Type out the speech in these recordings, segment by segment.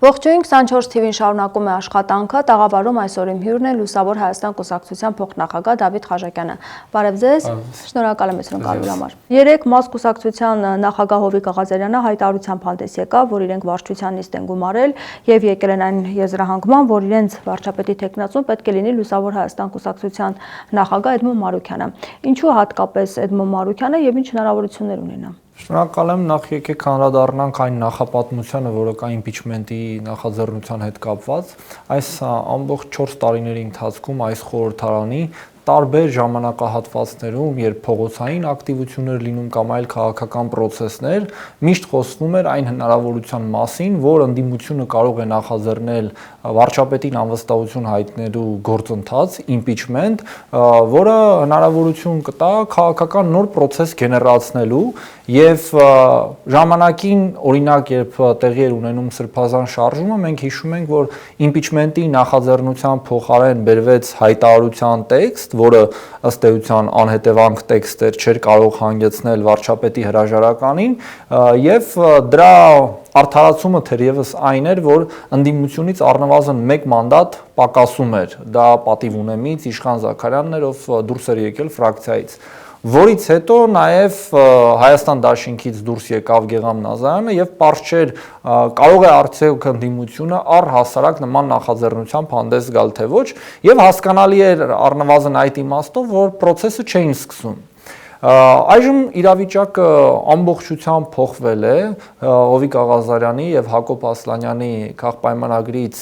Ողջույն 24 TV-ին շարունակում է աշխատանքը, տաղավարում այսօր իմ հյուրն է Լուսավոր Հայաստան կուսակցության փոխնախագահ Դավիթ Խաչակյանը։ Բարև ձեզ, շնորհակալ եմ ընտրելու համար։ Երեք ՄԱԶ կուսակցության նախագահ Հովիկ Աղազարյանը հայտարարությամբ հանդես եկավ, որ իրենք վարչության նիստ են գումարել եւ եկել են այն եզրահանգման, որ իրենց վարչապետի տեխնացուն պետք է լինի Լուսավոր Հայաստան կուսակցության նախագահ Էդմոն Մարուքյանը։ Ինչու հատկապես Էդմոն Մարուքյանը եւ ինչ հնարավորություններ ունենա։ Շնորհակալ եմ, նախ եկեք անդրադառնանք այն նախապատմությանը, որը կա իմպիչմենտի նախաձեռնության հետ կապված։ Այս ամբողջ 4 տարիների ընթացքում այս խորհրդարանի տարբեր ժամանակահատվածներում, երբ փողոցային ակտիվություններ լինում կամ այլ քաղաքական process-ներ, միշտ խոսվում էր այն հնարավորության մասին, որ ընդդիմությունը կարող է նախաձեռնել վարչապետին անվստահություն հայտնելու գործընթաց, impeachment, որը հնարավորություն կտա քաղաքական նոր process գեներացնելու եւ ժամանակին օրինակ երբ տեղի էր ունենում սրբազան շարժումը, մենք հիշում ենք, որ impeachment-ի նախաձեռնության փոխարեն բերվեց հայտարարության տեքստ, որը ըստ էության անհետևանք տեքստ էր, չէր կարող հանգեցնել վարչապետի հրաժարականին եւ դրա արդարացումը թերևս այն էր, որ ընդդիմությունից առնվազն 1 մանդատ պակասում էր։ Դա պատիվ ունեմից Իշխան Զաքարյանն էր, ով դուրս էր եկել ֆրակցիայից, որից հետո նաև Հայաստան դաշինքից դուրս եկավ Գեգամ Նազարյանը եւ պարզ չէր կարող է արդյոք ընդդիմությունը առհասարակ նման նախաձեռնությամբ հանդես գալ թե ոչ եւ հասկանալի էր առնվազն այդ իմաստով, որ process-ը չէին սկսում։ Այժմ իրավիճակը ամբողջությամբ փոխվել է Հովիկ Աղազարյանի եւ Հակոբ Ասլանյանի քաղաքպայմանագրից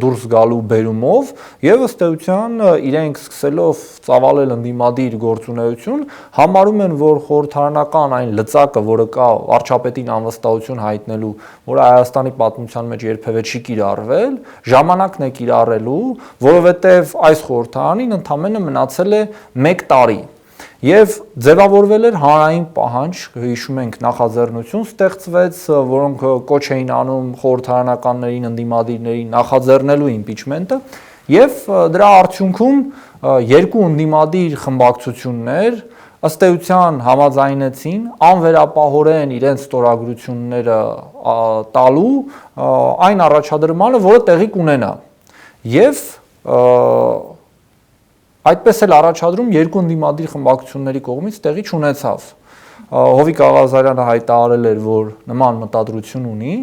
դուրս գալու բերումով եւ ըստ էության իրենք սկսելով ծավալել ընդդիմադիր գործունեություն համարում են, որ խորհրդարանական այն լծակը, որը կա վարչապետին անվստահություն հայտնելու, որը Հայաստանի պատմության մեջ երբևէ չի կիրառվել, ժամանակն է կիրառելու, որովհետեւ այս խորհրդարանին ընդամենը մնացել է 1 տարի։ Եվ ձևավորվել էր հանրային պահանջ, հիշում ենք նախաձեռնություն ստեղծվեց, որոնք կոչ էին անում խորհրդարանականներին, ընդդիմադիրներին նախաձեռնելու impeachment-ը, եւ դրա արդյունքում երկու ընդդիմադիր խմբակցություններ ըստ էության համաձայնեցին անվերապահորեն իրենց ստորագրությունները տալու այն առաջադրմանը, որը տեղի կունենա։ Եվ այդպես էլ առաջադրում երկու ընդդիմադիր խմբակցությունների կողմից տեղի չունեցավ։ Հովիկ Աղազարյանը հայտարարել էր, որ նման մտադրություն ունի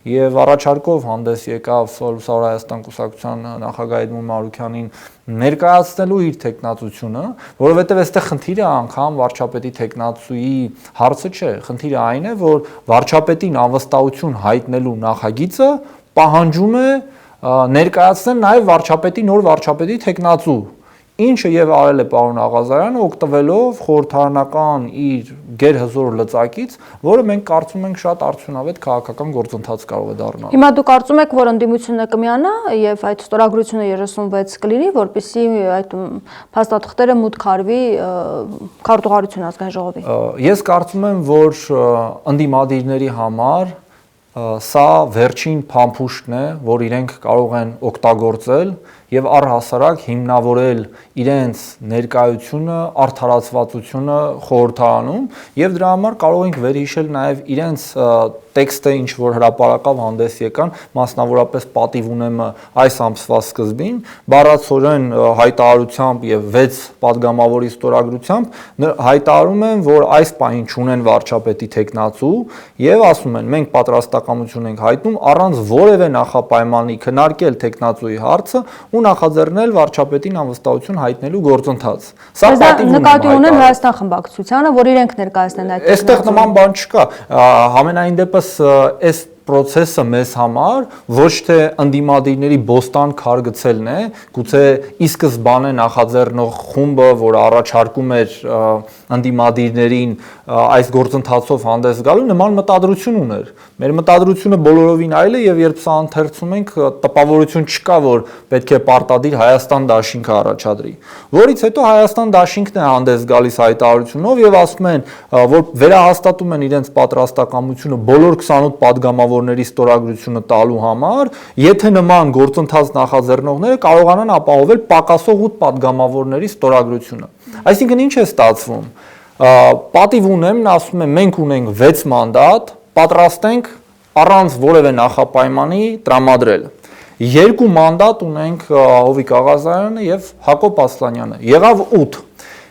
եւ առաջարկով հանդես եկավ Լուսավոր Հայաստան կուսակցության նախագահ Էդմոն Մարուքյանին ներկայացնելու իր տեխնացությունը, որովհետեւ այստեղ խնդիրը անգամ վարչապետի տեխնացուի հարցը չէ, խնդիրը այն է, որ վարչապետին անվստահություն հայտնելու նախագիծը պահանջում է ներկայացնել նաեւ վարչապետի նոր վարչապետի տեխնացու, ինչը եւ արել է պարոն Աղազարյանը օգտվելով խորհրդարանական իր գերհզոր լծակից, որը մենք կարծում ենք շատ արդյունավետ քաղաքական գործընթաց կարող է դառնալ։ Հիմա դուք կարծում եք, որ ընդդիմությունը կմիանա եւ այդ ստորագրությունը 36 կլինի, որպեսզի այդ փաստաթղթերը մուտք արվի քարտուղարություն ազգային ժողովի։ Ես կարծում եմ, որ ընդդիմադիրների համար սա վերջին փամփուշտն է, որ իրենք կարող են օգտագործել եւ առհասարակ հիմնավորել իրենց ներկայությունը, արդարացվածությունը խորհրդարանում եւ դրա համար կարող ենք վերհիշել նաեւ իրենց տեքստը, ինչ որ հրապարակավ հանդես եկան, մասնավորապես պատիվ ունեմը այս ամսվա սկզբին, բառացորեն հայտարարությամբ եւ 6 падգամավորի ստորագրությամբ հայտարարում են, որ այս պահին չունեն վարչապետի տեխնացու եւ ասում են, մենք պատրաստակամություն ենք հայտնում առանց որևէ նախապայմանի քննարկել տեխնացուի հարցը ու նախաձեռնել վարչապետին անվստահություն հայտնելու գործընթաց։ Սա պատիվ նկատի ունեն Հայաստան խմբակցությանը, որ իրենք ներկայացնեն այդ։ Այստեղ նման բան չկա։ Համենայն դեպս այս process-ը մեզ համար ոչ թե ընդդիմադիրների բոստան քար գցելն է, գուցե ի սկզբանե նախաձեռնող խումբը, որ առաջարկում էր ընդդիմադիրներին այս գործընթացով հանդես գալու, նման մտադրություն ուներ։ Մեր մտադրությունը բոլորովին այլ է եւ երբ սա ընթերցում ենք, տպավորություն չկա, որ պետք է պարտադիր Հայաստան դաշինքը առաջադրի։ Որից հետո Հայաստան դաշինքն է հանդես գալիս հայտարարությունով եւ ասում են, որ վերահաստատում են իրենց պատրաստակամությունը բոլոր 28 падգամավորների ստորագրությունը տալու համար, եթե նման գործընթաց նախաձեռնողները կարողանան ապահովել պակասող 8 падգամավորների ստորագրությունը։ Այսինքն ինչ է ստացվում։ Պատիվ ունեմ, ասում եմ, մենք ունենք 6 մանդատ, պատրաստ ենք առանց որևէ նախապայմանի տրամադրել։ Երկու մանդատ ունենք Հովիկ Աղազարյանը եւ Հակոբ Ասլանյանը։ Եղավ 8։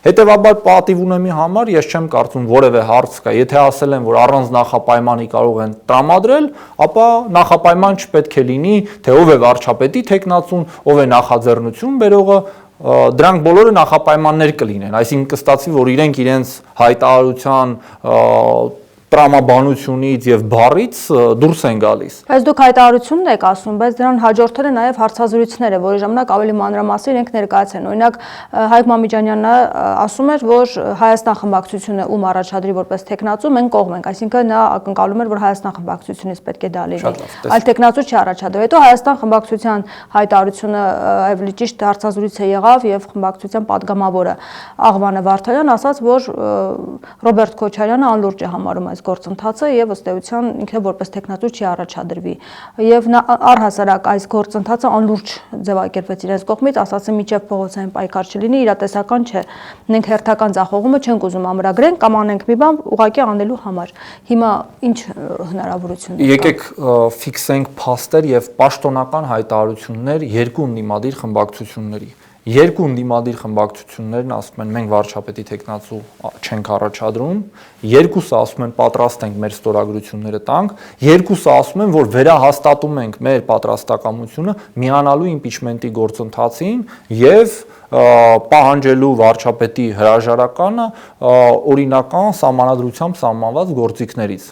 Հետևաբար պատիվ ունեմի համար ես չեմ կարծում որևէ հարց կա, եթե ասել են, որ առանց նախապայմանի կարող են տրամադրել, ապա նախապայման չպետք է լինի, թե ով է վարչապետի տեխնացուն, ով է նախաձեռնություն բերողը, դրանք բոլորը նախապայմաններ կլինեն, այսինքն կստացվի, որ իրենք իրենց հայտարարության տրամաբանությունից եւ բառից դուրս են գալիս։ Բայց դուք հայտարարությունն եք ասում, բայց դրան հաջորդել են նաև հարցազրույցները, որի ժամանակ ավելի մանրամասն իրենք ներկայացեն։ Օրինակ Հայկ Մամիջանյանն ասում էր, որ Հայաստան խմբակցությունը ում առաջադրի որպես տեխնացու մենք կողմ ենք, այսինքն նա ակնկալում էր, որ Հայաստան խմբակցությունից պետք է դա լինի։ Այլ տեխնացու չի առաջադրել։ Հետո Հայաստան խմբակցության հայտարարությունը ավելի ճիշտ հարցազրույց է եղավ եւ խմբակցության падգամավորը Աղվանը Վարդանյան ասաց, որ Ռոբերտ Քոչարյանը անլուրջ է համարում այս գործընթացը եւ ըստ էության ինքը որպես տեխնատու չի առաջադրվի եւ նա առհասարակ այս գործընթացը անլուրջ ձևակերպվեց իրենց կողմից, ասացին միջև փողոցային պայքար չլինի, իրատեսական չէ, մենք հերթական ձախողումը չենք ուզում ամրագրենք կամ անենք մի բան ուղղակի անելու համար։ Հիմա ինչ հնարավորություն կա։ Եկեք ֆիքսենք փաստեր եւ պաշտոնական հայտարարություններ երկու ընդդիմադիր խմբակցությունների։ Երկու ընդդիմադիր խմբակցություններն ասում են մենք վարչապետի տեխնացու չենք առաջադրում, երկուսը ասում են պատրաստ ենք մեր ստորագրությունները տանք, երկուսը ասում են որ վերահաստատում ենք մեր պատրաստակամությունը միանալու իմպիչմենտի գործընթացին եւ պահանջելու վարչապետի հրաժարականը օրինական սահմանադրությամբ սահմանված գործիքներից։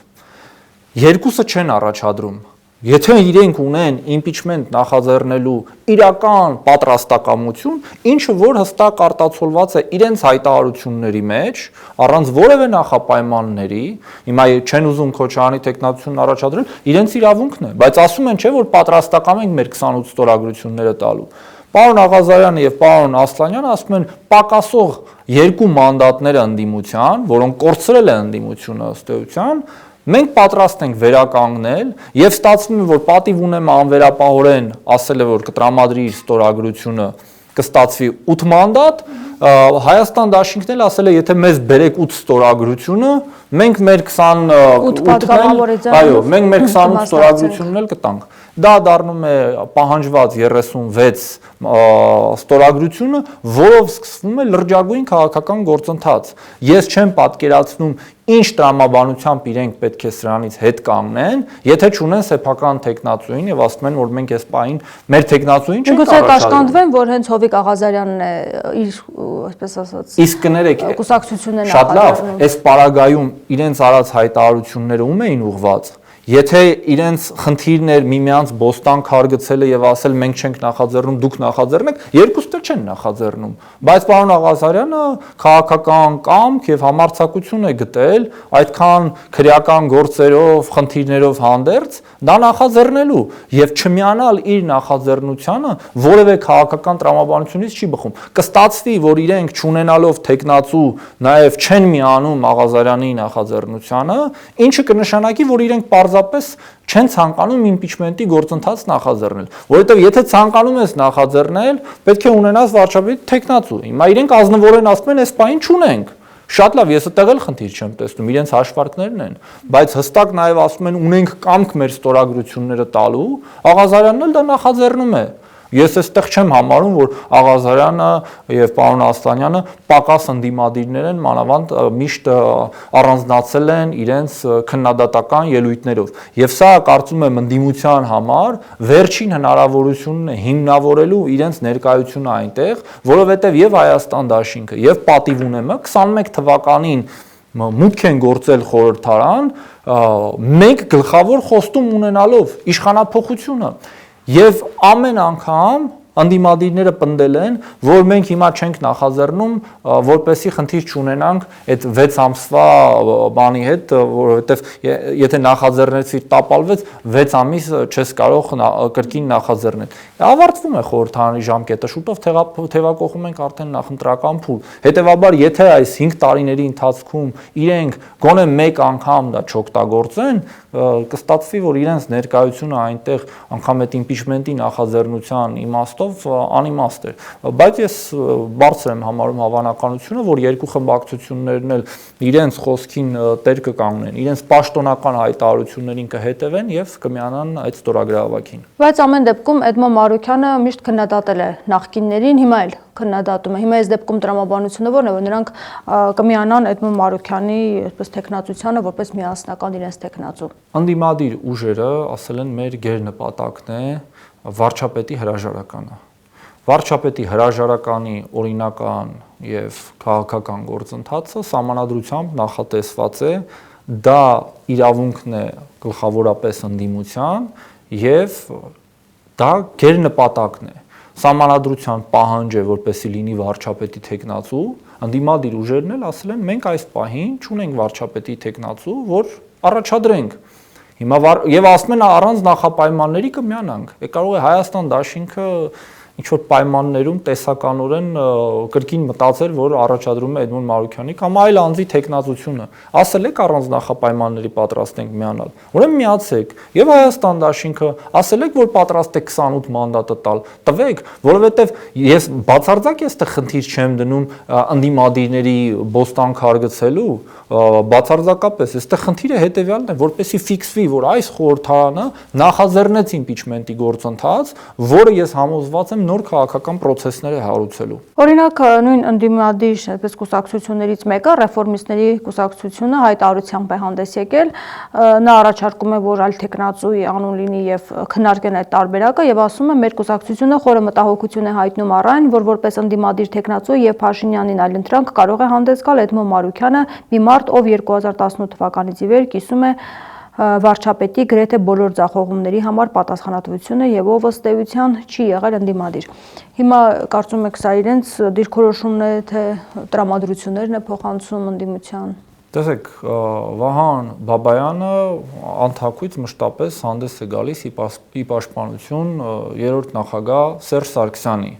Երկուսը չեն առաջադրում։ Եթե իրենք ունեն իմպիչմենտ նախաձեռնելու իրական պատրաստակամություն, ինչը որ հստակ արտացոլված է իրենց հայտարարությունների մեջ, առանց որևէ նախապայմանների, հիմա չեն ուզում Քոչարյանի տեխնացությունն առաջադրել, իրենց իրավունքն է, բայց ասում են չէ, որ պատրաստակամ ենք մեր 28 ստորագրությունները տալու։ Պարոն Աղազարյանը եւ պարոն Ասլանյանը ասում են պակասող երկու մանդատները ընդդիմության, որոնք կորցրել են ընդդիմությունը ըստ էության, մենք պատրաստ ենք վերականգնել եւ ստացվում է որ պատիվ ունեմ անվերապահորեն ասել է որ կտրամադրի իր ստորագրությունը կստացվի 8 մանդատ Հայաստան Դաշինքն էլ ասել է եթե մեզ բերեք 8 ստորագրությունը մենք մեր 28-ն այո մենք մեր 28 ստորագրությունն էլ կտանք դա դառնում է պահանջված 36 ստորագրությունը որով սկսվում է լրջագույն քաղաքական գործընթաց ես չեմ պատկերացնում ինչ տրամաբանությամբ իրենք պետք է սրանից հետ կանգնեն, եթե չունեն սեփական տեխնացուին եւ ասում են, որ մենք այս պահին մեր տեխնացուին չենք առաջադրել։ Գուցե կաշկանդվեն, որ հենց Հովիկ Աղազարյանն է իր, այսպես ասած, իսկ կներեք, կուսակցությունն է շատ լավ, այս պարագայում իրենց արած հայտարարությունները ում էին ուղղված։ Եթե իրենց խնդիրն էր միմյանց բոստան քարգցելը եւ ասել մենք չենք նախաձեռնում, դուք նախաձեռնեք, երկուսը չեն նախաձեռնում, բայց պարոն Աղազարյանը քաղաքական կամք եւ համարձակություն է գտել այդքան քրեական գործերով, խնդիրներով հանդերձ դա նախաձեռնելու եւ չմիանալ իր նախաձեռնությանը որևէ քաղաքական տրամաբանությունից չի բխում։ Կստացվի, որ իրենք չունենալով տեխնացու նաեւ չեն միանում Աղազարյանի նախաձեռնությանը, ինչը կնշանակի, որ իրենք պարզապես չեն ցանկանում իմպիչմենտի գործընթաց նախաձեռնել, որովհետև եթե ցանկանում ես նախաձեռնել, պետք է ունենաս վարչապետի տեխնացու։ Հիմա իրենք ազնվորեն ասում են, այս պահին չունենք։ Շատ լավ, ես այդտեղ էլ խնդիր չեմ տեսնում, իրենց հաշվարկներն են, բայց հստակ նաև ասում են ունենք կամք մեր ստորագրությունները տալու, Աղազարյանն էլ դա նախաձեռնում է։ Ես այստեղ չեմ համարում, որ Աղազարյանը եւ պարոն Ասլանյանը պակաս ընդդիմադիրներ են, մանավանդ միշտ առանձնացել են իրենց քննադատական ելույթներով։ Եվ սա կարծում եմ ընդդիմության համար վերջին հնարավորությունն է հիմնավորելու իրենց ներկայությունը այնտեղ, որովհետեւ եւ Հայաստան Դաշինքը եւ Պատիվ ունեմը 21 թվականին մուտք են գործել խորհրդարան, մեկ գլխավոր խոստում ունենալով իշխանափոխությունը Եվ ամեն անգամ ընդդիմադիրները պնդել են, որ մենք հիմա չենք նախաձեռնում, որպեսի խնդիր չունենանք այդ 6 ամսվա բանի հետ, որովհետև եթե նախաձեռնեցիր տապալվեց 6 ամիս չես կարող կրկին նախաձեռնել։ Ավարտվում է խորհրդարանի ժամկետը, շուտով թևակողում ենք արդեն նախընտրական փուլ։ Հետևաբար, եթե այս 5 տարիների ընթացքում իրենք գոնե մեկ անգամ դա չօգտագործեն, կստացվի, որ իրենց ներկայությունը այնտեղ անգամ այդ իմպիչմենտի նախաձեռնության իմաստով լինելով անիմաստ էր, բայց ես բարձր եմ համարում հավանականությունը, որ երկու խմբակցություններն էլ իրենց խոսքին տեր կկանգնեն, իրենց պաշտոնական հայտարարություններին կհետևեն եւ կմիանան այդ ստորագրահավաքին։ Բայց ամեն դեպքում Էդմոն Մարուքյանը միշտ քննադատել է նախկիններին, հիմա էլ քննադատում է։ Հիմա այս դեպքում տրամաբանությունը ո՞րն է, որ նրանք կմիանան Էդմոն Մարուքյանի այսպես տեխնացությանը որպես միասնական իրենց տեխնացու։ Անդիմադիր ուժերը ասել են մեր գերնպատակն է վարչապետի հրաժարականը։ Վարչապետի հրաժարականի օրինական եւ քաղաքական գործընթացը սահմանադրությամբ նախատեսված է, դա իրավունքն է գլխավորապես ընդդիմության եւ դա գերնպատակն է։ Սահմանադրության պահանջ է, որպեսզի լինի վարչապետի տեխնացու, ընդդիմադիր ուժերն էլ ասել են մենք այս պահին չունենք վարչապետի տեխնացու, որ առաջադրենք։ Հիմա եւ ասում են առանց նախապայմանների կմիանանք։ Կարող է Հայաստան դաշինքը ինչ որ պայմաններում տեսականորեն կրկին մտածել, որ առաջադրում է Էդմոն Մարուքյանի կամ այլ անձի տեխնացությունը։ Ասել եք առանց նախապայմանների պատրաստ ենք միանալ։ Ուրեմն միացեք։ Եվ Հայաստան դաշինքը ասել եք, որ պատրաստ եք 28 մանդատը տալ։ Տվեք, որովհետև ես բացարձակ այստեղ խնդիր չեմ դնում ընդդիմադիրների բոստան քարգցելու, բացարձակապես այստեղ խնդիրը հետեւյալն է, որպեսզի ֆիքսվի, որ այս խորհրդարանը նախաձեռնեց իմպիչմենտի գործընթաց, որը ես համոզված եմ նոր քաղաքական process-ներ է հարուցելու։ Օրինակ նույն ընդդիմադիր այսպես կուսակցություններից մեկը ռեֆորմիստների կուսակցությունը հայտարարությամբ է հանդես եկել, նա առաջարկում է, որ այլ տեխնացուի անուն լինի եւ քննարկեն այդ տարբերակը եւ ասում է մեր կուսակցությունը խորը մտահոգություն է հայտնում առ այն, որ որպես ընդդիմադիր տեխնացու եւ Փաշինյանին այլընտրանք կարող է հանդես գալ Էդմոն Մարուքյանը, մի մարդ, ով 2018 թվականից ի վեր կիսում է վարչապետի գրեթե բոլոր ձախողումների համար պատասխանատվությունը եւ ով ըստ էության չի եղել ընդդիմադիր։ Հիմա կարծում եք սա իրենց դիրքորոշումն է, թե տրամադրություններն է փոխանցում ընդդիմության։ Տեսեք, Վահան Բաբայանը անթակույց մշտապես հանդես է գալիս ի պաշտպանություն երրորդ նախագահ Սերժ Սարգսյանի,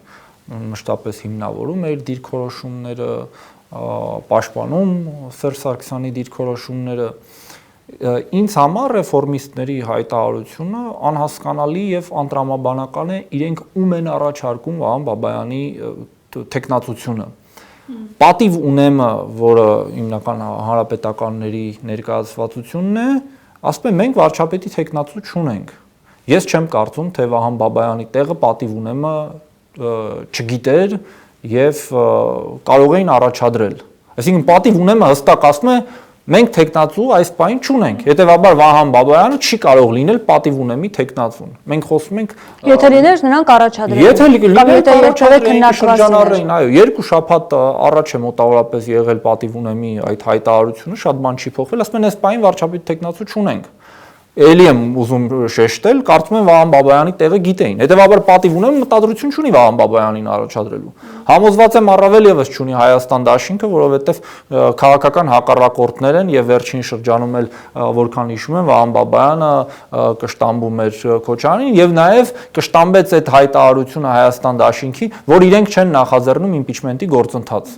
մշտապես հիմնավորում է իր դիրքորոշումները, պաշտպանում Սերժ Սարգսյանի դիրքորոշումները։ Ինձ համար ռեֆորմիստների հայտարարությունը անհասկանալի եւ անտրամաբանական է, իրենք ում են առաջարկում Վահան Բաբայանի տեխնացությունը։ Պատիվ ունեմը, որը հիմնական հանրապետականների ներկայացվածությունն է, ասում են մենք վարչապետի տեխնացու չունենք։ Ես չեմ կարծում, թե Վահան Բաբայանի տեղը պատիվ ունեմը չգիտեր եւ կարող էին առաջադրել։ Այսինքն պատիվ ունեմը հստակ ասում է մենք տեխնացու այս պահին չունենք։ Հետևաբար Վահան Բաբայանը չի կարող լինել պատիվ ունեմի տեխնացուն։ Մենք խոսում ենք Եթե լիներ նրանք առաջադրել։ Եթե լիներ շրջանառային, այո, երկու շաբաթ առաջ է մոտավորապես եղել պատիվ ունեմի այդ հայտարարությունը, շատ բան չի փոխվել, ասում են այս պահին վարչապետ տեխնացու չունենք։ Էլի եմ ուզում շեշտել, կարծում եմ Վահան Բաբայանի տեղը գիտեին։ Հետևաբար պատիվ ունեմ մտադրություն չունի Վահան Բաբայանին առաջադրելու։ Համոզված եմ առավել եւս չունի Հայաստան դաշինքը, որովհետեւ քաղաքական հակառակորդներ են եւ վերջին շրջանում էլ որքան հիշում եմ Վահան Բաբայանը կշտամբում էր Քոչարյանին եւ նաեւ կշտամբեց այդ հայտարարությունը Հայաստան դաշինքի, որ իրենք չեն նախաձեռնում իմպիչմենտի գործընթաց։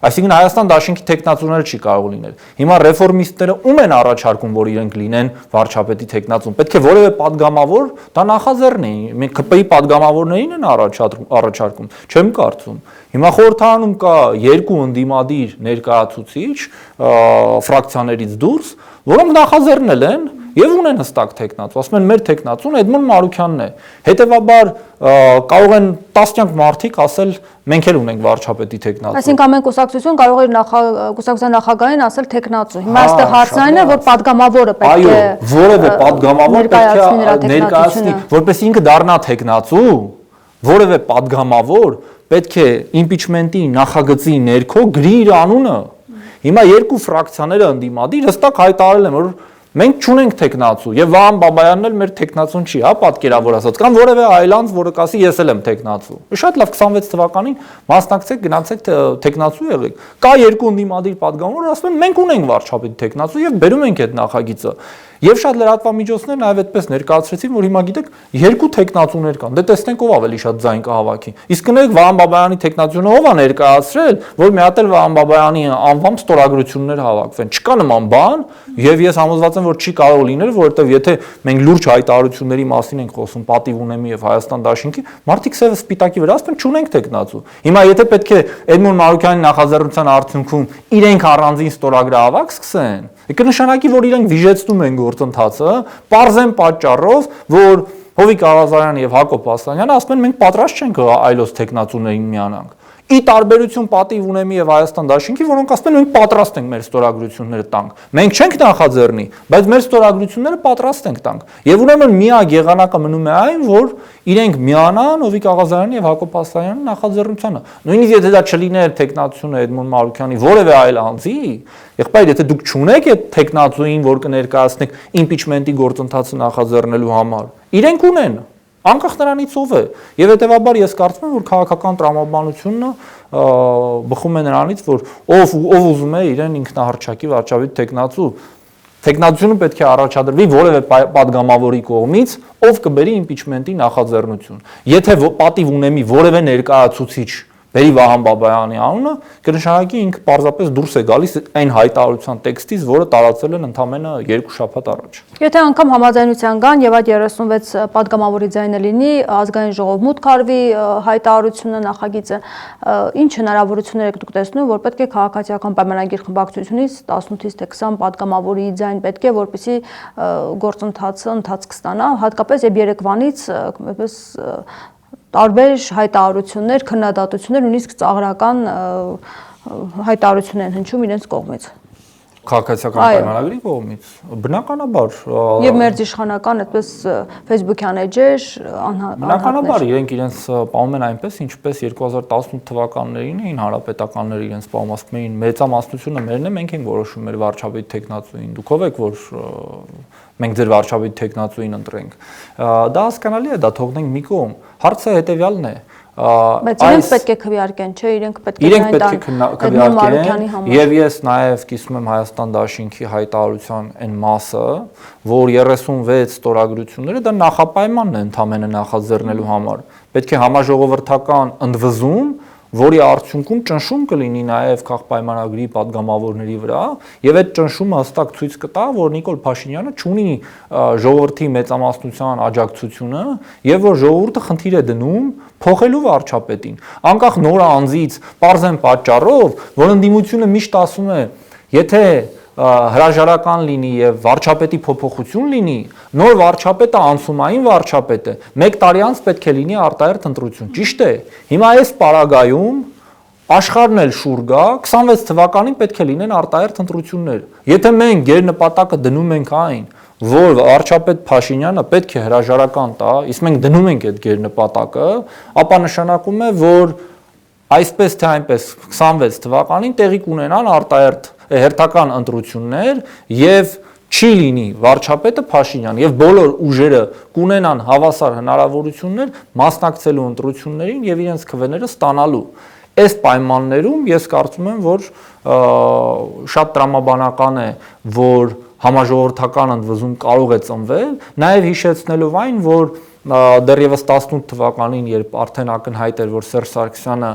Այսինքն Հայաստան դաշինքի տեխնացուները չի կարող լինել։ Հիմա ռեֆորմիստները ում են առաջարկում, որ իրենք լինեն վարչապետի տեխնացուն։ Պետք է որևէ падգամավոր դա նախաձեռնի։ Մենք ԿՊ-ի падգամավորներին են առաջարկում, չեմ կարծում։ Հիմա խորհրդարանում կա երկու ընդդիմադիր ներկայացուցիչ ֆրակցիաներից դուրս, որոնք նախաձեռնել են եւ ունեն հստակ տեխնացու, ասում են մեր տեխնացուն Էդմոն Մարուքյանն է։ Հետևաբար կարող են տասնյակ մարդիկ ասել մենք էլ ունենք վարչապետի տեխնացու։ Այսինքն ամեն կուսակցություն կարող է կուսակցության նախագահային ասել տեխնացու։ Հիմա այստեղ հարցն այն է, որ падգամավորը պետք է որևէ падգամավոր պետք է ներկայացնի, որպես ինքը դառնա տեխնացու, որևէ падգամավոր պետք է իմպիչմենտի նախագծի ներքո գրի իր անունը։ Հիմա երկու ֆրակցիաները ընդդիմադիր հստակ հայտարարել են, որ մենք չունենք տեխնացու եւ Վահան Բաբայանն էլ մեր տեխնացուն չի, հա, պատկերավոր ասած, կամ որևէ այլ անձ, որը կասի ես էլ եմ տեխնացու։ Շատ լավ 26 թվականին մասնակցեք, գնացեք տեխնացու եղեք։ Կա երկու ընդդիմադիր падգամավոր, ասում են մենք ունենք վարչապետի տեխնացու եւ բերում ենք այդ նախագիծը։ Եվ շատ լրատվամիջոցներ նաև այդպես ներկայացրեցին, որ հիմա գիտեք, երկու տեխնացուներ կան։ Դե տեսնենք ով ավելի շատ ձայն կհավաքի։ Իսկ կներեք Վահան Բաբայանի տեխնացությունը ով է ներկայացրել, որ մի հատ էլ Վահան Բաբայանի անվամբ ստորագրություններ հավաքվեն։ Չկա նման բան, եւ ես համոզված եմ, եմ, որ չի կարող լինել, որովհետև եթե մենք լուրջ հայտարարությունների մասին ենք խոսում, պատիվ ունեմի եւ Հայաստան դաշինքի, մարդիկ սև սպիտակի վրա ասում են չունենք տեխնացու։ Հիմա եթե պետք է Էդմոն Մարուկյանի նախաձեռնության արդյունքում իրենք առանձին ստորագրահավաք սկսեն, կնշանակի, որ իրենք վիժեցնում են գործընթացը, պարզեն պատճառով, որ Հովիկ Աղազարյանը եւ Հակոբ Ասլանյանը ասում են մենք պատրաստ չենք այլոց տեխնացուներին միանանք։ Ի տարբերություն պատիվ ունեմի եւ Հայաստան դաշինքի, որոնք ասում են մենք պատրաստ ենք մեր ստորագրությունները տանք։ Մենք չենք նախաձեռնի, բայց մեր ստորագրությունները պատրաստ ենք տանք։ Եվ ուրեմն միակ եղանակը մնում է այն, որ իրենք միանան Հովիկ Աղազարյանի եւ Հակոբ Ասլանյանի նախաձեռնությանը։ Նույնիսկ եթե դա չլիներ տեխնացությունը Էդմոն Մարուկյանի որևէ այլ անձի, եղբայր, եթե դուք չունեք այդ տեխնացուին, որ կներկայացնեք իմպիչմենտի գործընթացը նախաձեռնելու համար, իրենք ունեն անկախ նրանից ով է, եւ հետեւաբար ես կարծում եմ, որ քաղաքական տրամաբանությունը բխում է նրանից, որ ով ուզում է իրեն ինքնահռչակի վարչապետ տեխնացությունը պետք է առաջադրվի որևէ падգամավորի կողմից, ով կբերի իմպիչմենտի նախաձեռնություն։ Եթե պատիվ ունեմի որևէ ներկայացուցիչ բերի Վահան Բաբայանի անունը, կնշանակի ինքը պարզապես դուրս է գալիս այն հայտարարության տեքստից, որը տարածել են ընդամենը 2 շաբաթ առաջ։ Եթե անգամ համաձայնության կան եւ այդ 36 падգամավորի ձայնը լինի, ազգային ժողով մուտք արվի հայտարարությունը, նախագիծը, ինչ հնարավորություններ եք դուք տեսնում, որ պետք է քաղաքացիական պայմանագիր խմբակցությունից 18-ից թե 20 падգամավորի ձայն պետք է, որպեսզի գործընթացը ընթացք ստանա, հատկապես եւ Երևանից այդպես տարբեր հայտարարություններ, քննադատություններ, նույնիսկ ծաղրական հայտարարություններ են հնչում իրենց կողմից։ Քաղաքացիական պայմանագրի կողմից, բնականաբար եւ մերձիշխանական այդպես Facebook-յան էջեր բնականաբար իրենց պահում են այնպես, ինչպես 2018 թվականներին էին հանրապետականները իրենց պահում, ասում էին մեծամասնությունը մերն է, մենք ենք որոշում մեր վարչապետ տեխնացուին, դուք ով եք, որ մենք ձեր վարչապետ տեխնացուին ընտրենք։ Դա հասկանալի է, դա թողնենք մի կողմ։ Հարցը հետեւյալն է, բայց իրենք պետք է քվեարկեն, չէ, իրենք պետք է քվեարկեն, եւ ես նաեւ կիսում եմ Հայաստան դաշինքի հայտարարության այն մասը, որ 36 ստորագրությունները դա նախապայմանն է ընդամենը նախաձեռնելու համար։ Պետք է համաժողովրդական ընդվզում, որի արդյունքում ճնշում կլինի նաև քաղաքապայմանագրի падգամավորների վրա, եւ այդ ճնշումը հստակ ցույց կտա, որ Նիկոլ Փաշինյանը չունի ժողովրդի մեծամասնության աջակցությունը եւ որ ժողովուրդը խնդիր է դնում փոխելու վարչապետին։ Անկախ նոր անձից պարզեն պատճառով, որ ընդդիմությունը միշտ ասում է, եթե հրաժարական լինի եւ վարչապետի փոփոխություն լինի, նոր վարչապետը անցումային վարչապետ է, 1 տարի անց պետք է լինի արտահերթ ընտրություն։ Ճիշտ է։ Հիմա այս պարագայում աշխարհն էլ շուռ գա, 26 թվականին պետք է լինեն արտահերթ ընտրություններ։ Եթե մենք գերնպատակը դնում ենք այն, որ վարչապետ Փաշինյանը պետք է հրաժարական տա, իսկ մենք դնում ենք այդ գերնպատակը, ապա նշանակում է, որ այսպես թե այնպես 26 թվականին տեղի կունենան արտահերթ հերթական ընտրություններ եւ չի լինի վարչապետը Փաշինյան եւ բոլոր ուժերը կունենան հավասար հնարավորություններ մասնակցելու ընտրություններին եւ իրենց քվեները ստանալու։ Այս պայմաններում ես կարծում եմ, որ շատ տրամաբանական է, որ համաժողովրդական ընդվզում կարող է ծնվել, նաեւ հիշեցնելով այն, որ դեռևս 18 թվականին, երբ արդեն ակնհայտ էր, որ Սերժ Սարգսյանը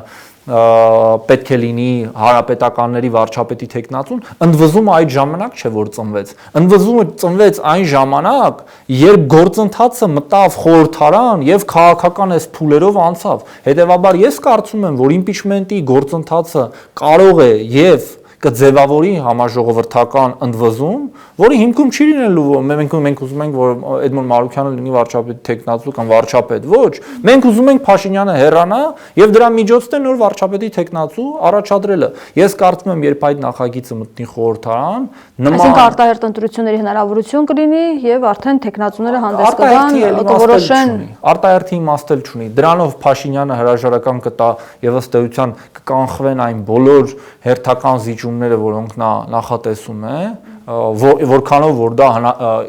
պետք է լինի հանրապետականների վարչապետի տեխնացուն, ընդվզումը այդ ժամանակ չէ, որ ծնվեց։ Ընդվզումը ծնվեց այն ժամանակ, երբ գործընթացը մտավ խորհրդարան եւ քաղաքական այս փուլերով անցավ։ Հետևաբար ես կարծում եմ, որ իմպիչմենտի գործընթացը կարող է եւ կձևավորի համաժողովրդական ընդվզում, որի հիմքում չի լինելու մենք ուզում ենք, որ Էդմոն Մարուկյանը լինի վարչապետի տեխնացու կամ վարչապետ, ոչ, մենք ուզում ենք Փաշինյանը հեռանա եւ դրա միջոցն է նոր վարչապետի տեխնացու առաջադրելը։ Ես կարծում եմ, երբ այդ նախագիծը մտնի խորհրդարան, այսինքն արտահերթ ընտրությունների հնարավորություն կլինի եւ արդեն տեխնացուները հանդես կգան, կորոշեն։ Արտահերթի իմաստ էլ չունի։ Դրանով Փաշինյանը հրաժարական կտա եւ ըստ էության կկանխվեն այն բոլոր հերթական զիջումները, որոնք նա նախատեսում է, որքանով որ դա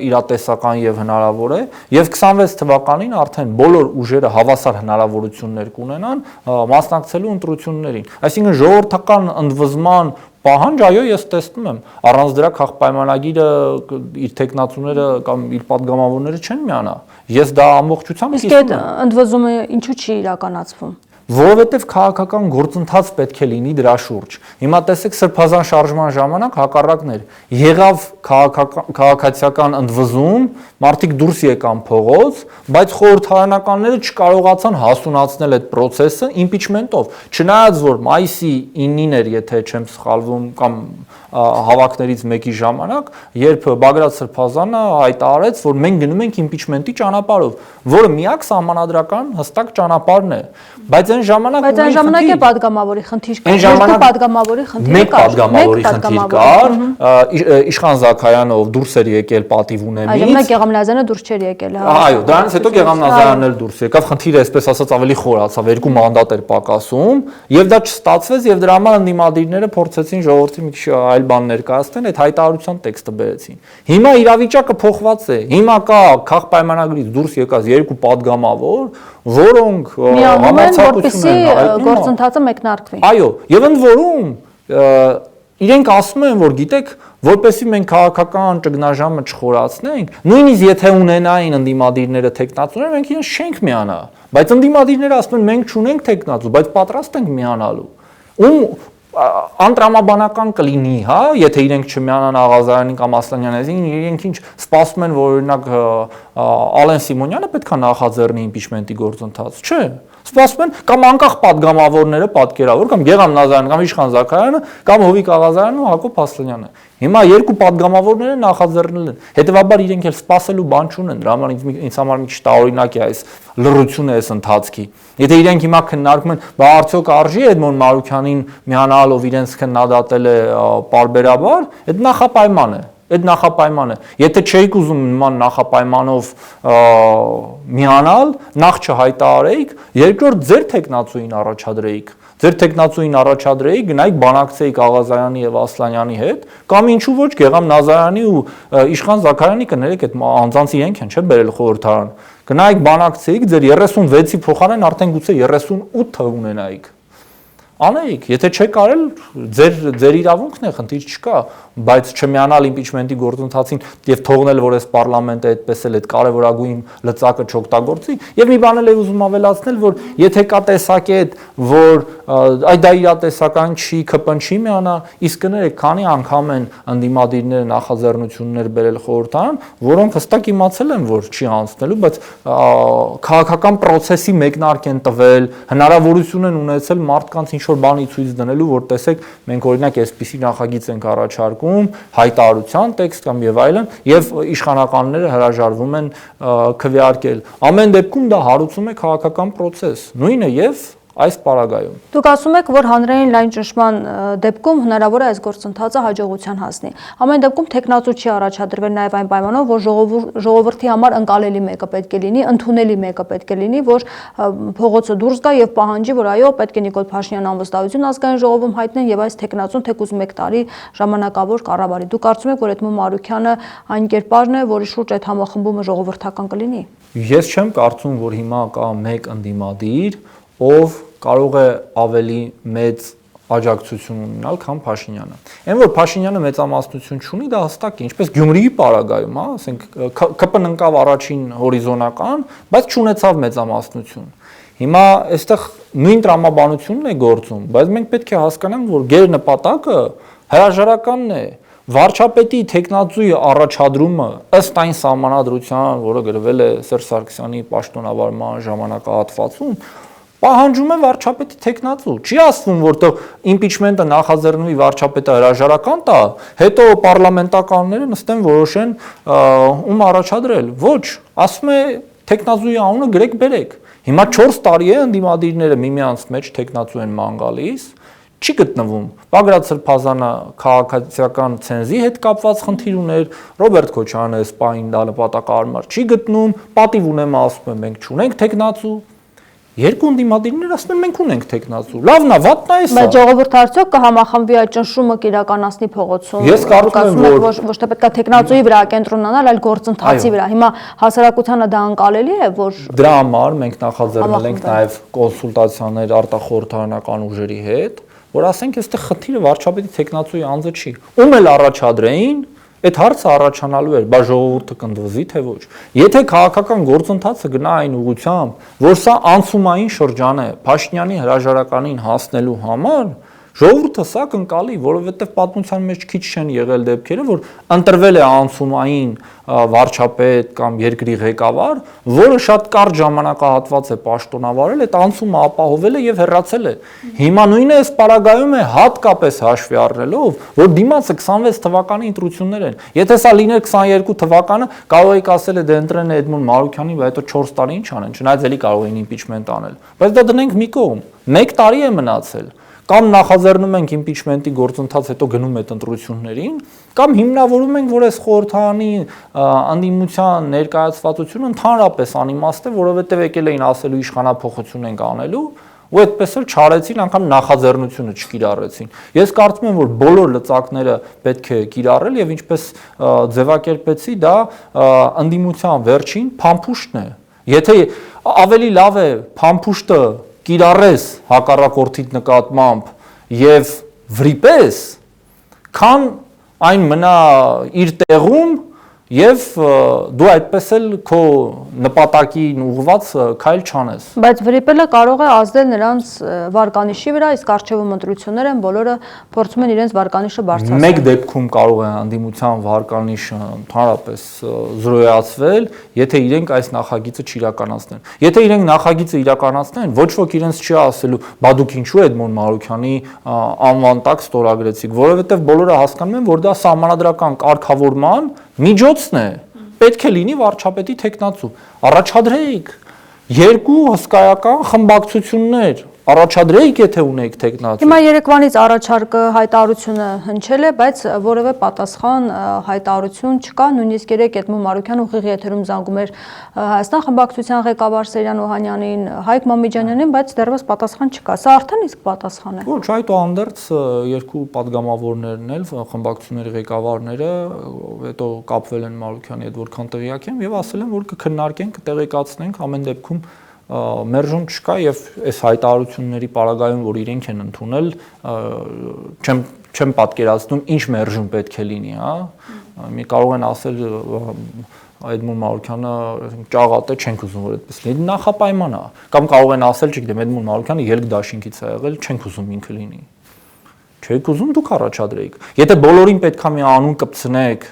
իրատեսական եւ հնարավոր է, եւ 26 թվականին արդեն բոլոր ուժերը հավասար հնարավորություններ կունենան մասնակցելու ընտրություններին։ Այսինքն ժողովրդական ընդվզման պահանջ, այո, ես տեսնում եմ, առանց դրա քաղաքապայմանագիրը իր տեխնացուները կամ իր падգամավորները չեն միանա։ Ես դա ամբողջությամբ իսկ այդ ընդվզումը ինչու չի իրականացվում։ որովհետև քաղաքական գործընթաց պետք է լինի դրա շուրջ։ Հիմա տեսեք սրբազան շարժման ժամանակ հակառակն էր։ Եղավ քաղաքացիական ընդվզում, մարդիկ դուրս եկան փողոց, բայց խորհրդարանականները չկարողացան հասունացնել այդ process-ը impeachment-ով։ Չնայած որ մայիսի 9-ին էր, եթե չեմ սխալվում, կամ հավաքներից մեկի ժամանակ, երբ Բագրատ Սրբազանը հայտարարեց, որ մենք գնում ենք impeachment-ի ճանապարհով, որը միակ սահմանադրական հստակ ճանապարհն է։ Բայց այն ժամանակ է падգամավորի խնդիր կար։ Այն ժամանակ падգամավորի խնդիր մեկ падգամավորի խնդիր կար, Իշխան Զաքարյանը ով դուրս էր եկել պատիվ ունեմից։ Այո, նա Գեղամ-Նազարյանը դուրս չէր եկել, հա։ Այո, դրանից հետո Գեղամ-Նազարյանն էլ դուրս եկավ, խնդիրը այսպես ասած ավելի խորացավ, 2 մանդատ էր պակասում, եւ դա չստացվեց եւ դրա համար ընդդիմադիրները փորձեցին ժողովրդի մի քիչ այլ բան ներկայացնել, այդ հայտարարության տեքստը բերեցին։ Հիմա իրավիճակը փոխված է։ Հիմա կա քաղաքապայմանագրից դուրս եկած 2 падգամավոր, որոնք որպեսզի գործընթացը մեկնարկվի։ Այո, եւ ընդ որում իրենք ասում են, որ գիտեք, որպեսզի մենք քաղաքական ճգնաժամը չխորացնենք, նույնիսկ եթե ունենային ընդդիմադիրները տեխնացուներ, մենք իրենց չենք միանա, բայց ընդդիմադիրները ասում են մենք չունենք տեխնացու, բայց պատրաստ ենք միանալու։ Ում անտրամաբանական կլինի, հա, եթե իրենք չմիանան Աղազարյանին կամ Ասլանյանին, իրենք ինչ սպասում են, որ օրինակ Ալեն Սիմոնյանը պետքա նախաձեռնի impeachment-ի գործընթաց, չէ։ Սպասում են կամ անկախ падգամավորները, պատկերավոր կամ Գեղամ-Նազարյանը, կամ Իշխան Զաքարյանը, կամ Հովիկ Աղազարյանը ու Հակոբ Ասլանյանը։ Հիմա 2 падգամավորները նախաձեռնել են։ Հետևաբար իրենք էլ սպասելու բան չունեն, դրա համար ինձ համար մի քիչ տարօրինակ է այս լռությունը այս ընթացքի։ Եթե իրենք հիմա քննարկում են, բա արդյոք արժի Էդմոն Մարուքյանին միանալով իրենց քննադատել է պարբերաբար, այդ նախապայման է։ Այդ նախապայմանը, եթե չէիք ուզում նման նախապայմանով միանալ, նախ չհայտարարեիք, երկրորդ ձեր տեխնացուին առաջադրեիք։ Ձեր տեխնացուին առաջադրեիք, գնայիք բանակցեիք Աղազարյանի եւ Ասլանյանի հետ, կամ ինչու ոչ Գեղամ-Նազարյանի ու Իշխան Զաքարյանի կներեք այդ անձանց իրենք են, չէ՞, բերել խորհրդարան։ Գնայիք բանակցեիք, ձեր 36-ի փոխարեն արդեն գուցե 38 ունենայիք։ Անեիք, եթե չեք արել, ձեր իրավունքն է, խնդիր չկա, բայց չմիանալ impeachment-ի գործընթացին եւ թողնել, որ այս պարլամենտը այդպես էլ այդ կարևորագույն լծակը չօգտագործի, եւ մի բան էլ ուզում ավելացնել, որ եթե կա տեսակետ, որ այդ դա իրատեսական չի, ԿՊ-ն չի միանա, իսկ կներեք, քանի անգամ են ընդդիմադիրները նախաձեռնություններ բերել խորհրդարան, որոնք հստակ իմացել են, որ չի անցնելու, բայց քաղաքական process-ի մեկնարկ են տվել, հնարավորություն են ունեցել մարդկանց ինչ որ բանի ցույց դնելու, որ տեսեք, մենք օրինակ այսպիսի նախագիծ ենք առաջարկում, հայտարարության տեքստ կամ եւ այլն, եւ իշխանականները հրաժարվում են քվեարկել։ Ամեն դեպքում դա հարուցում է քաղաքական process, նույնը եւ այս պարագայում։ Դուք ասում եք, որ հանրային լայն ճնշման դեպքում հնարավոր է այս գործընթացը հաջողության հասնի։ Ամեն դեպքում տեխնացու չի առաջադրվել նաև այն պայմանով, որ ժողովրդի համար ընկալելի մեկը պետք է լինի, ընդունելի մեկը պետք է լինի, որ փողոցը դուրս գա եւ պահանջի, որ այո, պետք է Նիկոլ Փաշինյանը անվստահություն ազգային ժողովում հայտնեն եւ այս տեխնացուն թեկուզ 1 տարի ժամանակավոր կառավարի։ Դուք կարծում եք, որ Էդմոն Մարուքյանը այն կերպարն է, որի շուրջ այդ համախմբումը ժողովրդական կլինի։ Ես չեմ կարծում, որ հիմա կա մեկ ընդդիմադիր, ով կարող է ավելի մեծ աջակցություն ունենալ, քան Փաշինյանը։ Այն որ Փաշինյանը մեծամասնություն չունի, դա հստակ է, ինչպես Գյումրիի պարագայում, հա, ասենք ԿՊ-ն ընկավ առաջին հորիզոնական, բայց չունեցավ մեծամասնություն։ Հիմա այստեղ նույն տրամաբանությունն է գործում, բայց մենք պետք է հասկանանք, որ գերնպատակը հրաժարականն է։ Վարչապետի տեխնացուի առաջադրումը ըստ այն սահմանադրության, որը գրվել է Սերժ Սարգսյանի պաշտոնավարման ժամանակահատվածում, պահանջում է վարչապետի տեխնացու։ Չի ասվում, որտեղ impeachment-ը նախաձեռնվի, վարչապետը հրաժարական տա, հետո պարլամենտականները նստեն որոշեն ում առաջադրել։ Ոչ, ասում է տեխնացուի անունը գրեք բերեք։ Հիմա 4 տարի է ընդդիմադիրները միմյանց մեջ տեխնացու են ման գալիս, չի գտնվում։ Բագրատ Սրբազանը քաղաքացիական ցենզի հետ կապված խնդիր ուներ, Ռոբերտ Քոչարյանը սպային դա նպատակարար չի գտնում, պատիվ ունեմ ասում եմ մենք չունենք տեխնացու։ Երկու ընդդիմադիրներ ասում են մենք ունենք տեխնացու։ Լավն է, վատն է սա։ Բայց ժողովուրդը արդյոք կհամախմբվի այդ ճնշումը կիրականացնի փողոցում։ Ես կարծում եմ, որ ոչ թե պետք է տեխնացուի վրա կենտրոնանալ, այլ գործընթացի վրա։ Հիմա հասարակությանը դա անկալելի է, որ դրա համար մենք նախաձեռնել ենք նաև կոնսուլտացիաներ արտախորհրդարանական ուժերի հետ, որ ասենք այստեղ խնդիրը վարչապետի տեխնացուի անձը չի։ Ում էլ առաջադրեին, Այդ հարցը առաջանալու էր, բա ժողովուրդը կնդվզի թե ոչ։ Եթե քաղաքական գործընթացը գնա այն ուղղությամբ, որ սա անցումային շրջան է Փաշինյանի հրաժարականին հասնելու համար, ժողովուրդը սա կընկալի, որովհետև պատմության մեջ քիչ չեն եղել դեպքերը, որ ընտրվել է անցումային վարչապետ կամ երկրի ղեկավար, որը շատ կարճ ժամանակահատված է պաշտոնավարել, այդ անցումը ապահովել է եւ հեռացել է։ Հիմա նույնը այս պարագայում է հատկապես հաշվի առնելով, որ դիմացը 26 թվականի ընտրություններ են։ Եթե սա լիներ 22 թվականը, կարող եք ասել դե ընտրեն Էդմոն Մարուքյանին, բայց հետո 4 տարի ինչ անեն, չնայած էլի կարող էին իմպիչմենտ անել։ Բայց դա դնենք մի կողմ։ 1 տարի է մնացել։ Կամ նախաձեռնում ենք իմպիչմենտի գործընթաց, հետո գնում այդ ընտրություններին, կամ հիմնավորում ենք, որ այս խորհրդարանի անդիմության ներկայացվածությունը ընդհանրապես անիմաստ է, որովհետև եկել էին ասելու իշխանափոխություն ենք անելու, ու այդպես էլ չարեցին, անգամ նախաձեռնությունը չկիրառեցին։ Ես կարծում եմ, որ բոլոր լծակները պետք է կիրառել եւ ինչպես ձևակերպեցի, դա անդիմության վերջին փամփուշտն է։ Եթե ավելի լավ է փամփուշտը կիրառես հակառակորդիդ նկատմամբ եւ վրիպես, քան այն մնա իր տեղում եւ դու այդպես էլ քո նպատակին ուղղված քայլ չանես։ Բայց վրիպելը կարող է ազդել նրանց վարկանիշի վրա, իսկ արժևում ընտրություններ են, բոլորը փորձում են իրենց վարկանիշը բարձրացնել։ Մեկ դեպքում կարող է անդիմության վարկանիշը ընդհանրապես զրոյացվել, եթե իրենք այս նախագիծը չիրականացնեն։ Եթե իրենք նախագիծը իրականացնեն, ոչ ոք իրենց չի ասելու, բա դուք ինչու Էդմոն Մարուքյանի անվան տակ ստորագրեցիք, որովհետև բոլորը հասկանում են, որ դա սահմանադրական կարգավորման միջոցն է, պետք է լինի վարչապետի թեկնածու, առաջադրեիք երկու հսկայական խմբակցություններ, առաջադրեիք, եթե ունեիք թեկնածու։ Հիմա երեկվանից առաջարկը հայտարարությունը հնչել է, բայց որևէ պատասխան հայտարարություն չկա, նույնիսկ երեկ Էդմոն Մարուքյանը ուղիղ եթերում զանգում էր Հայաստան խմբակցության ղեկավար Սերյան Օհանյանին, Հայկ Մամիջանյանին, բայց դեռևս պատասխան չկա։ Սա արդեն իսկ պատասխան է։ Ոչ, այդուհանդերձ երկու падգամավորներն էլ խմբակցությունների ղեկավարները հետո կապվել են Մարուքյանի հետ, որքան տեղյակ եմ, եւ ասել են, որ կքննարկենք, կտեղեկացնենք, ամեն դեպքում մերժում չկա եւ այս հայտարարությունների պարագայում, որ իրենք են ընդունել, չեմ պատկերացնում ինչ մերժում պետք է լինի, հա։ Մի կարող են ասել Էդմոն Մարուքյանը ճաղատ է, չենք ուզում որ այդպես լինի, նախապայման է, կամ կարող են ասել, չգիտեմ, Էդմոն Մարուքյանը ելք դաշինքից է եղել, չենք ուզում ինքը լինի։ Չեք ուզում դուք առաջադրեիք։ Եթե բոլորին պետքա մի անուն կպցնեք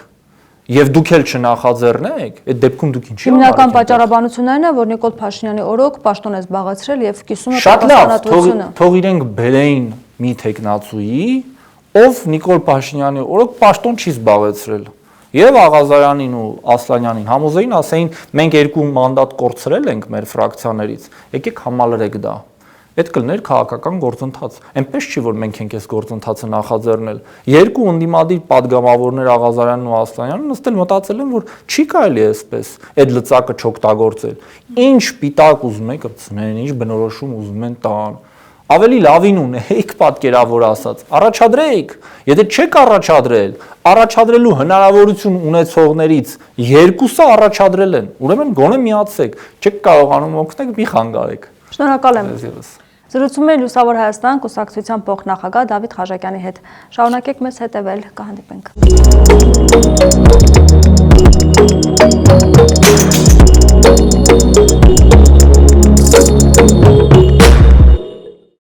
եւ դուք էլ չնախաձեռնեք, այդ դեպքում դուք ինչի՞ Հիմնական պատճառաբանությունն այն է, որ Նիկոլ Փաշինյանի օրոք պաշտոն է զբաղեցրել եւ կիսում է պատասխանատվությունը։ Թող իրենք բերեին մի տեխնացուի, ով Նիկոլ Փաշինյանի օրոք պաշտոն չի զբաղեցրել։ Եվ Աղազարյանին ու Ասլանյանին համոզեին, ասեին, մենք 2 մանդատ կորցրել ենք մեր ֆրակցիաներից, եկեք համալրեք դա։ Այդ կլներ քաղաքական գործընթաց։ Այնպես չի, որ մենք ենք այս գործընթացը նախաձեռնել։ Երկու ընդդիմադիր падգամավորներ Աղազարյանն ու Ասլանյանը նստել մտածել են, որ չի կարելի այսպես այդ լծակը չօգտագործել։ Ինչ պիտակ ուզում եք գցնեն, ինչ բնորոշում ուզում են տան։ Ավելի լավին ունեիք պատկերավոր ասած, առաջադրեիք։ Եթե չեք առաջադրել, առաջադրելու հնարավորություն ունեցողներից երկուսը առաջադրել են։ Ուրեմն գոնե միացեք, չեք կարողանում օգնել, մի խանգարեք։ Շնորհակալ եմ։ Զրուցում էի Լուսավոր Հայաստան կուսակցության փոխնախագահ Դավիթ Խաչակյանի հետ։ Շարունակեք մեզ հետևել, կհանդիպենք։